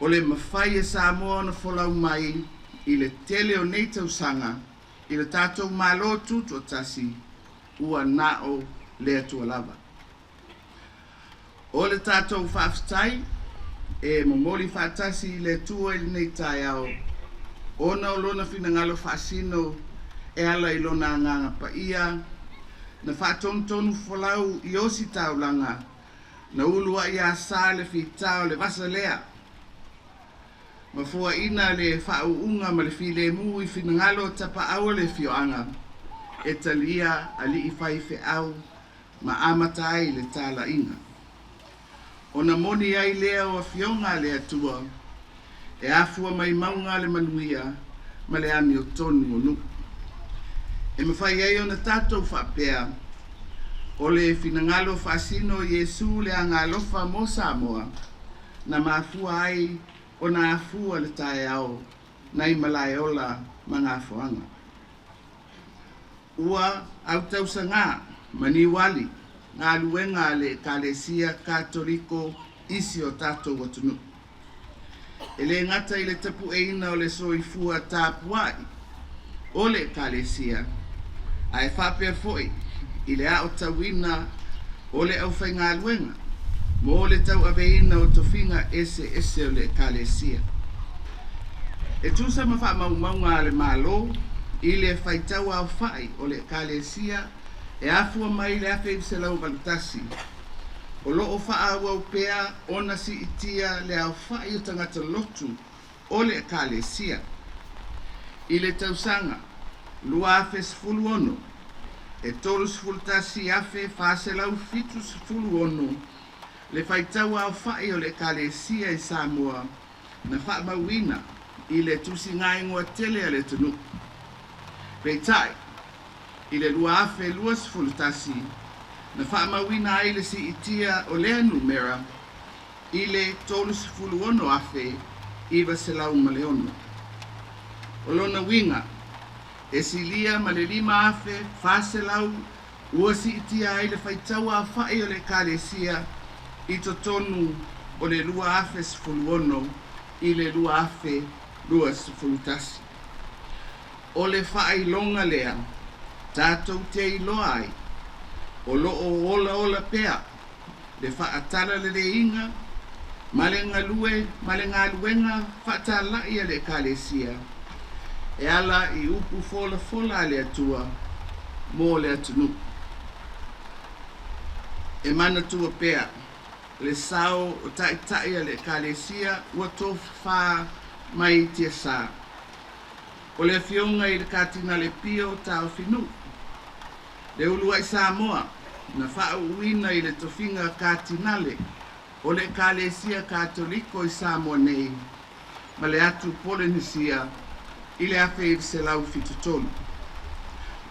o le mawhai e Samoa na wholau mai i le tele o nei tausanga i le tātou malo tutotasi ua nao le atua lava. O le tātou whaafitai e momoli whaatasi le tua i nei Taeao. Ona o lona finangalo whaasino e ala i lona nganga paia. Na whaatontonu whalau i osi taulanga. Na ulua i a sa le whitao le vasa lea. Ma fua ina le whaauunga ma le while mu i finangalo tapa au le afio'aga. E talia ali i whaife au ma amatai le tala'iga. Ona moni ai lea o afio'aga le atua, e afua mai maunga le manuia, ma le ani o tonu o nuku. E mawhai ai ona tātou whapea, o le finangalo whaasino Iesu le anga Alofa mo Samoa, na maafua ai o na afua le Taeao, nai Malaeola ma Gafoaga. Ua au tausanga, mani wali, ngā luenga le Ekalesia Katoliko isi o tātou watunu. E le ngata i le tapu eina o le soifua tāpuai o le Ekalesia, a e whapea foi i le ao tauina o le aofa'i ngā luenga, mo le tau aveina o tofinga ese o le Ekalesia. E tusa ma wha maunga le malo, i le whaitau aofa'i o le Ekalesia, e afua mai le afe i se lau valutasi. O loo whaawau pea ona si itia le aofa'i o tagata lotu o le ekalesia. I le tausanga, lua afe sefulu ono, e tolu sefulu tasi afe faselau fitu sefulu ono, le faitau aofa'i o le ekalesia i Samoa, na whaamauina i le tusi ngai ngoa tele a le taunu'u. Peitai, i le lua afe lua sefulu tasi, na whaamauina ai le si itia o lea numera, i le tolu sefulu ono afe, iwa selau Malaeola. O lona winga, e silia ma le 5 afe, faselau, ua si itia ai le faitau aofa'i o le ekalesia, i totonu o le lua afe sefulu ono, i le lua afe lua sefulu tasi. O le whailonga lea, tātou te iloa ai, o loo ola pea, le whaatalaleleinga, ma le ngaluenga whaatala'iga le ekalesia, e ala i upu fola le atua, mo le taunu'u. E mana tua pea, le sao o tai le ekalesia, ua tofu wha mai tia sa. O le afio'aga i le katina le pio tau whinu. Le ulua i Samoa, na whaauina i le tofinga katinale, o le Ekalesia Katoliko i Samoa nei, ma le atu Polinisia, i le afe i se lau fitutolu.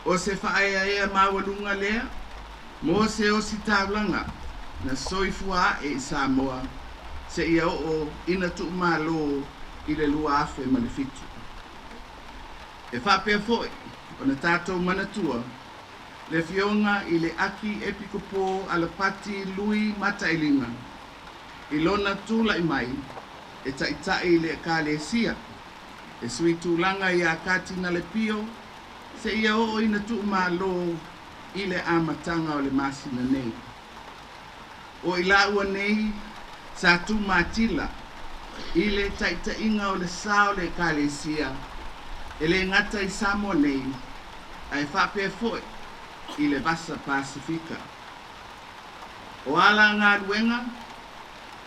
O se whaeaea mawalunga lea, mo se o si taulanga, na soifua e i Samoa, se ia o ina tu malo i le lua afe ma le fitu. E whapea foi, o na tātou manatua, le fionga i le aki epikopo alapati lui matailinga. I lona tula i mai, e taitai le ekalesia, e sui tūlanga i a katina le pio, se ia o ina tu malo i le amatanga o le masina nei. O i laua nei, sa tu matila, i le taitainga o le sao le ekalesia, e le ngata i Samoa nei, ai whapea foi, i le vasa Pasifika. O ala ngā ruenga,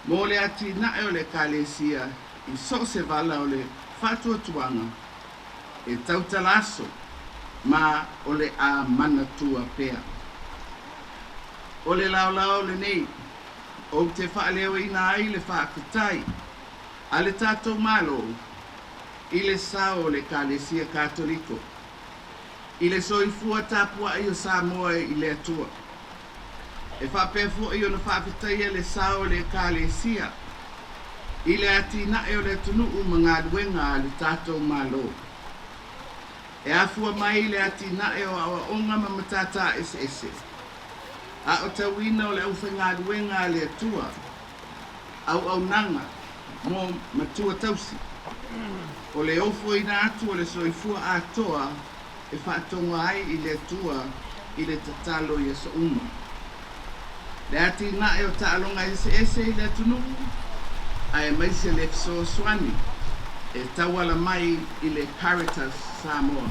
mo le ati nae o le ekalesia, i so se vala o le whatuatuanga, e tautalaso, ma o le a manatua pea. O le lao lenei, o te whaaleo ina ai le whaakatai, a le tātou malo, i le sao le Ekalesia Katoliko, i le soifua tapua i o Samoa i le atua. E whapea i o na whaapetai le sao le Ekalesia, i le ati nae o le taunu'u mga duenga a le tātou malo. E afua mai le ati nae o awa onga mamatata ese. A o tawina o le aofa'i ngā duenga a le atua, au nanga, mo matua tausi. O le ofo ina atu o le soifua atoa, e whaatonga ai i le atua i le tatalo i asa uma. Le ati nae o taalonga ese i le taunu'u, a e maise le fisoswani, e tawala mai i le Caritas Samoa.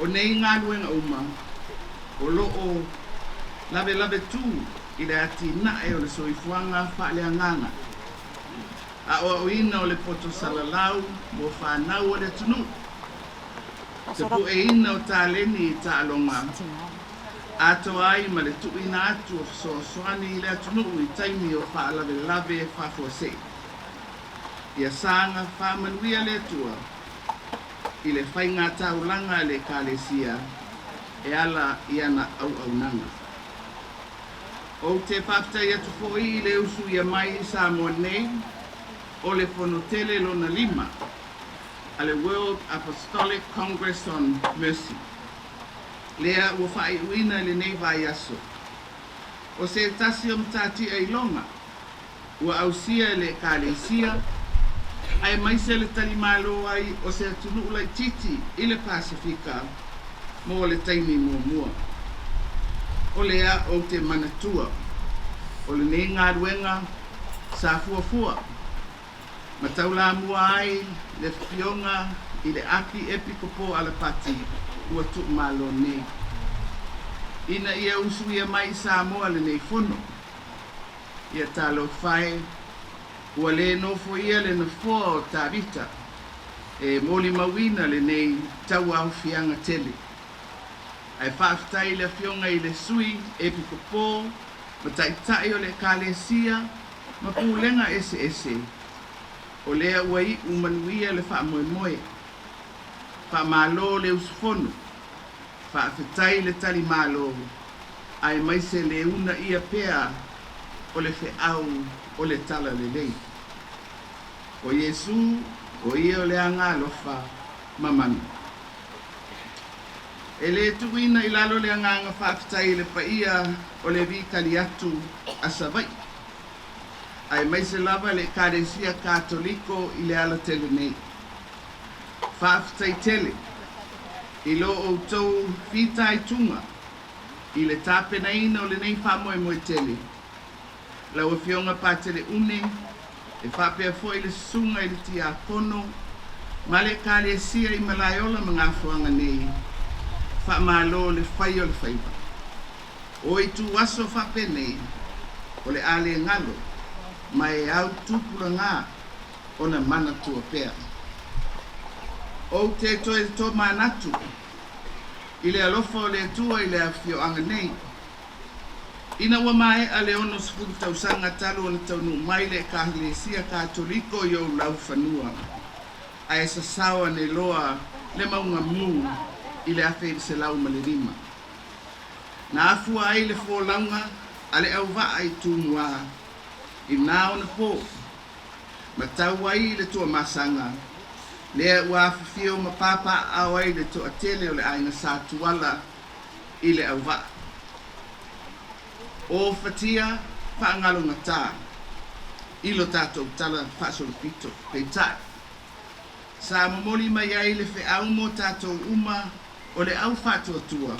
O nei ngā luenga uma, o loo lave tu i le ati nae o le soifuanga whaaleanganga. A o ina o le poto salalau mo whanau o le taunu'u. Te po e ina o tāleni i taalonga. Atoa ai ma le tu'ina atu o fisoswani i le taunu'u i taimi o whaalave e whafuasei. Ia sanga whamanuia le atua, i le whainga taulanga le Ekalesia, e ala i ana au nanga. O te whaftai atu fo'i i le usu ia mai i Samoa nei, o le Fonotele lona 5, a le World Apostolic Congress on Mercy. Lea ua whaiuina le nei vai aso. O se tasi o mtati ai longa, ua ausia le Ekalesia, ai maise le talimalo ai o se taunu'u lai titi i le Pasifika mo le taimi mua. O lea o te manatua, o le nei ngā ruenga sa fuafua. Ma taula mua ai le fionga i le aki epikopo alapati ua tu'u malo nei. Ina ia usu ia mai Samoa le nei fono. ia talo fai ua le nofo ia le na foa o tavita e molimauina lenei tau aofiaga tele ai whaafitai le afio'aga i le sui e pipopō ma taʻitaʻi o le ekalesia ma pulenga ese o lea ua i'u manuia le whaamoemoe whaamālō le usufono whaafetai le tali mālō ai maise le una ia pea o le fe'au o le talalelei o Iesu o ia o le alofa mamanu e le tuina i lalo le agaga whaafetai le paia o le vikali atu a savai ai maise lava le Ekalesia Katoliko i le Alatele nei whaafetai tele i lo outou whitaetuga i le tapenaina o lenei whaamoemoe tele lau afio'aga patele une e whaapea fo'i le susunga i le tiapono ma le Ekalesia i Malaeola ma Gafoaga nei whaamālō le whai o le whaiva o i tu aso whape nei o le ale ngalo ma e au tupuranga o na mana tua pea o te toe to manatu i le alofa o le tua i le afio'aga nei ina ua mae a le ono sefulu tausaga talu o na taunu'u mai le Ekalesia Katoliko i ou lau fanua ae sasao ane loa le maugamu i le afe i le selau ma le lima na afua ai le folauga a le auva'a i tumuā i nā ona po ma tau ai i le tuamasaga lea ua afafio ma papa'ao ai le to'atele o le aiga satuala i le auva'a o fatia fa'agalogatā i lo tatou tala fa'asolopito peita'i sa momoli mai ai le fe'au mo tatou uma o le au fa'atuatua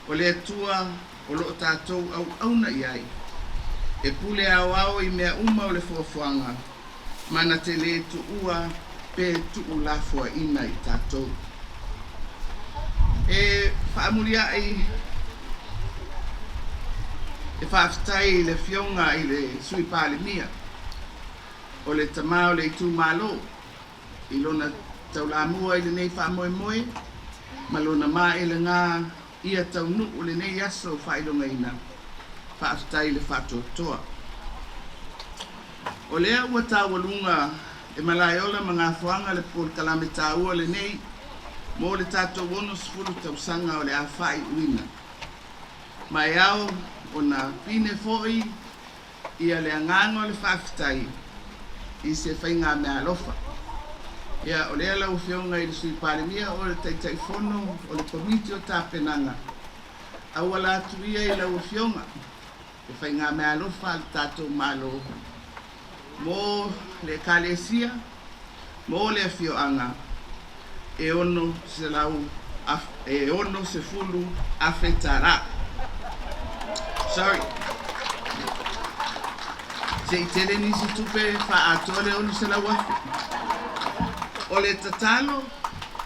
o le atua o lo'o tatou au'auna i ai e pule aoao i mea uma o le foafoaga mana te lē tu'ua pe tu'u lafoaina i tatou e fa'amulia'i e whaafetai i le fionga i le sui palemia o le tamā o le itumālō i lona taulamua i lenei whaamoemoe ma lona māelegā ia taunu'u lenei aso whailongaina whaafetai le whatoatoa o lea ua tāualunga e Malaeola ma Gafoaga le polokalame tāua lenei mo le tatou ono sefulu tausaga o le aofa'i uina ma e ao ona pine fo'i ia le agaga o le whaafetai i se whainga mea alofa ia o lea lau fionga i le sui palemia o le taitaifono o le komiti o tapenaga aua latu ia i lau fionga e whainga mea alofa le tatou mālō mo le Ekalesia mo le afio'aga e ono se lau e ono se fulu afetara sorry se tele nisi tupe fa'atoa le ono se lau afe o le tatalo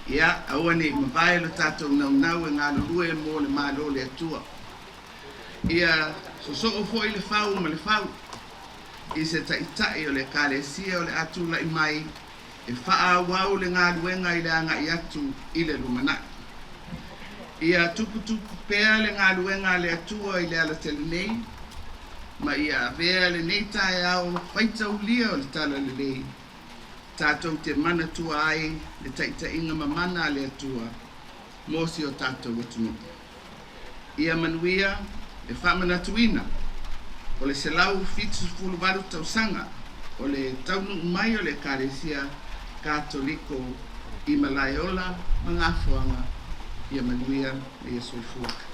ia aua nei mavae lo tatou naunau e galulue mo le mālō le atua ia soso'o fo'i le fau ma le fau i se taʻitaʻi o le Ekalesia o le atula'i mai e fa'aauau le galuega i le aga'i atu i le lumana'i ia tuputupu pea le galuega a le atua i le Alatele nei ma ia avea lenei taeao faitaulia o le talalelei tatou te mana tua ai le taʻitaʻiga mamana a le atua mo si o tatou atunupu ia manuia e fa'amanatuina o le selau fitu valu tausaga o le taunu'u mai o le Ekalesia Katoliko i Malaeola ma Gafoaga ia manuia e Iesu Keriso.